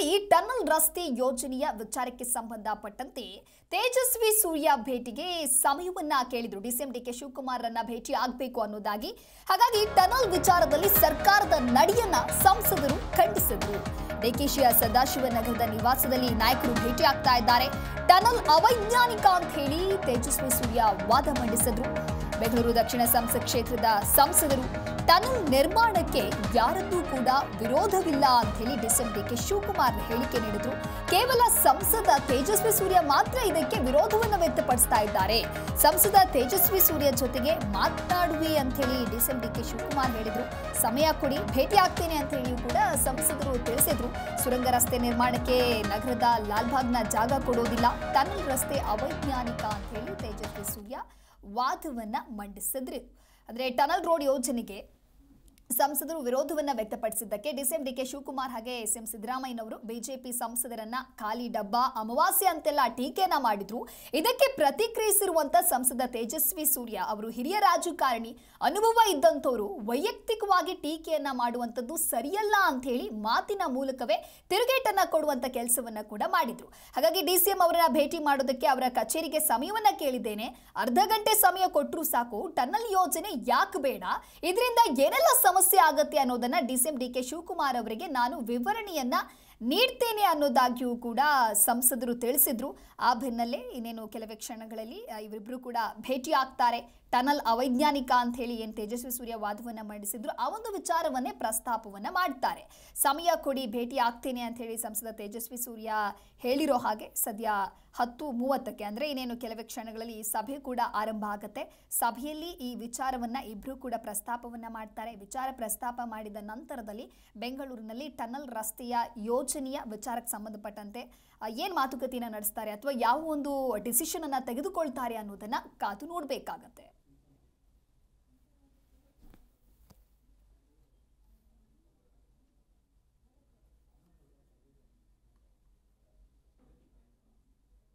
ಹಾಗಾಗಿ ಟನಲ್ ರಸ್ತೆ ಯೋಜನೆಯ ವಿಚಾರಕ್ಕೆ ಸಂಬಂಧಪಟ್ಟಂತೆ ತೇಜಸ್ವಿ ಸೂರ್ಯ ಭೇಟಿಗೆ ಸಮಯವನ್ನ ಕೇಳಿದ್ರು. ಡಿಸಿಎಂ ಡಿಕೆ ಶಿವಕುಮಾರ್ ರನ್ನ ಭೇಟಿ ಆಗಬೇಕು ಅನ್ನೋದಾಗಿ. ಹಾಗಾಗಿ ಟನಲ್ ವಿಚಾರದಲ್ಲಿ ಸರ್ಕಾರದ ನಡೆಯನ್ನ ಸಂಸದರು ಖಂಡಿಸಿದ್ರು. ಡಿಕೆಶಿಯ ಸದಾಶಿವನಗರದ ನಿವಾಸದಲ್ಲಿ ನಾಯಕರು ಭೇಟಿ ಆಗ್ತಾ ಇದ್ದಾರೆ. ಟನಲ್ ಅವೈಜ್ಞಾನಿಕ ಅಂತ ಹೇಳಿ ತೇಜಸ್ವಿ ಸೂರ್ಯ ವಾದ ಮಂಡಿಸಿದ್ರು. ಬೆಂಗಳೂರು ದಕ್ಷಿಣ ಸಂಸತ್ ಕ್ಷೇತ್ರದ ಸಂಸದರು ಟನಲ್ ನಿರ್ಮಾಣಕ್ಕೆ ಯಾರದ್ದೂ ಕೂಡ ವಿರೋಧವಿಲ್ಲ ಅಂತ ಹೇಳಿ ಡಿಸಿಎಂ ಡಿಕೆ ಶಿವಕುಮಾರ್ ಹೇಳಿಕೆ ನೀಡಿದ್ರು. ಕೇವಲ ಸಂಸದ ತೇಜಸ್ವಿ ಸೂರ್ಯ ಮಾತ್ರ ಇದಕ್ಕೆ ವಿರೋಧವನ್ನು ವ್ಯಕ್ತಪಡಿಸ್ತಾ ಇದ್ದಾರೆ. ಸಂಸದ ತೇಜಸ್ವಿ ಸೂರ್ಯ ಜೊತೆಗೆ ಮಾತನಾಡುವೆ ಅಂತ ಹೇಳಿ ಡಿಸಿಎಂ ಡಿಕೆ ಶಿವಕುಮಾರ್ ಹೇಳಿದ್ರು. ಸಮಯ ಕೊಡಿ, ಭೇಟಿ ಆಗ್ತೇನೆ ಅಂತ ಹೇಳಿಯೂ ಕೂಡ ಸಂಸದರು ತಿಳಿಸಿದ್ರು. ಸುರಂಗ ರಸ್ತೆ ನಿರ್ಮಾಣಕ್ಕೆ ನಗರದ ಲಾಲ್ಬಾಗ್ನ ಜಾಗ ಕೊಡೋದಿಲ್ಲ, ಟನಲ್ ರಸ್ತೆ ಅವೈಜ್ಞಾನಿಕ ಅಂತ ಹೇಳಿ ತೇಜಸ್ವಿ ಸೂರ್ಯ ವಾದವನ್ನ ಮಂಡಿಸಿದ್ರು. ಅಂದ್ರೆ ಟನಲ್ ರೋಡ್ ಯೋಜನೆಗೆ ಸಂಸದರು ವಿರೋಧವನ್ನ ವ್ಯಕ್ತಪಡಿಸಿದ್ದಕ್ಕೆ ಡಿಸಿಎಂ ಡಿಕೆ ಶಿವಕುಮಾರ್ ಹಾಗೆ ಸಿಎಂ ಸಿದ್ದರಾಮಯ್ಯನವರು ಬಿಜೆಪಿ ಸಂಸದರನ್ನ ಖಾಲಿ ಡಬ್ಬ, ಅಮಾವಾಸ್ಯೆ ಅಂತೆಲ್ಲ ಟೀಕೆಯನ್ನ ಮಾಡಿದ್ರು. ಇದಕ್ಕೆ ಪ್ರತಿಕ್ರಿಯಿಸಿರುವಂತ ಸಂಸದ ತೇಜಸ್ವಿ ಸೂರ್ಯ ಅವರು ಹಿರಿಯ ರಾಜಕಾರಣಿ, ಅನುಭವ ಇದ್ದಂಥವರು ವೈಯಕ್ತಿಕವಾಗಿ ಟೀಕೆಯನ್ನ ಮಾಡುವಂಥದ್ದು ಸರಿಯಲ್ಲ ಅಂತ ಹೇಳಿ ಮಾತಿನ ಮೂಲಕವೇ ತಿರುಗೇಟನ್ನ ಕೊಡುವಂತ ಕೆಲಸವನ್ನ ಕೂಡ ಮಾಡಿದ್ರು. ಹಾಗಾಗಿ ಡಿಸಿಎಂ ಅವರನ್ನ ಭೇಟಿ ಮಾಡೋದಕ್ಕೆ ಅವರ ಕಚೇರಿಗೆ ಸಮಯವನ್ನ ಕೇಳಿದ್ದೇನೆ. ಅರ್ಧ ಗಂಟೆ ಸಮಯ ಕೊಟ್ಟರು ಸಾಕು, ಟನಲ್ ಯೋಜನೆ ಯಾಕೆ ಬೇಡ, ಇದರಿಂದ ಏನೆಲ್ಲ ಸಮಸ್ಯೆ ಆಗತ್ತೆ ಅನ್ನೋದನ್ನ ಡಿಸಿಎಂ ಡಿಕೆ ಶಿವಕುಮಾರ್ ಅವರಿಗೆ ನಾನು ವಿವರಣೆಯನ್ನ ನೀಡ್ತೇನೆ ಅನ್ನೋದಾಗಿಯೂ ಕೂಡ ಸಂಸದರು ತಿಳಿಸಿದ್ರು. ಆ ಬೆನ್ನಲ್ಲೇ ಇನ್ನೇನು ಕೆಲವೇ ಕ್ಷಣಗಳಲ್ಲಿ ಇವರಿಬ್ರು ಕೂಡ ಭೇಟಿ ಆಗ್ತಾರೆ. ಟನಲ್ ಅವೈಜ್ಞಾನಿಕ ಅಂತ ಹೇಳಿ ಏನು ತೇಜಸ್ವಿ ಸೂರ್ಯ ವಾದವನ್ನ ಮಂಡಿಸಿದ್ರು, ಆ ಒಂದು ವಿಚಾರವನ್ನೇ ಪ್ರಸ್ತಾಪವನ್ನ ಮಾಡ್ತಾರೆ. ಸಮಯ ಕೊಡಿ, ಭೇಟಿ ಆಗ್ತೇನೆ ಅಂತ ಹೇಳಿ ಸಂಸದ ತೇಜಸ್ವಿ ಸೂರ್ಯ ಹೇಳಿರೋ ಹಾಗೆ ಸದ್ಯ 10:30ಕ್ಕೆ ಅಂದ್ರೆ ಇನ್ನೇನು ಕೆಲವೇ ಕ್ಷಣಗಳಲ್ಲಿ ಈ ಸಭೆ ಕೂಡ ಆರಂಭ ಆಗುತ್ತೆ. ಸಭೆಯಲ್ಲಿ ಈ ವಿಚಾರವನ್ನ ಇಬ್ರು ಕೂಡ ಪ್ರಸ್ತಾಪವನ್ನ ಮಾಡ್ತಾರೆ. ವಿಚಾರ ಪ್ರಸ್ತಾಪ ಮಾಡಿದ ನಂತರದಲ್ಲಿ ಬೆಂಗಳೂರಿನಲ್ಲಿ ಟನಲ್ ರಸ್ತೆಯ ಯೋಜನೆಯ ವಿಚಾರಕ್ಕೆ ಸಂಬಂಧಪಟ್ಟಂತೆ ಏನ್ ಮಾತುಕತೆಯನ್ನ ನಡೆಸ್ತಾರೆ ಅಥವಾ ಯಾವ ಒಂದು ಡಿಸಿಷನ್ ಅನ್ನ ತೆಗೆದುಕೊಳ್ತಾರೆ ಅನ್ನೋದನ್ನ ಕಾದು ನೋಡಬೇಕಾಗತ್ತೆ.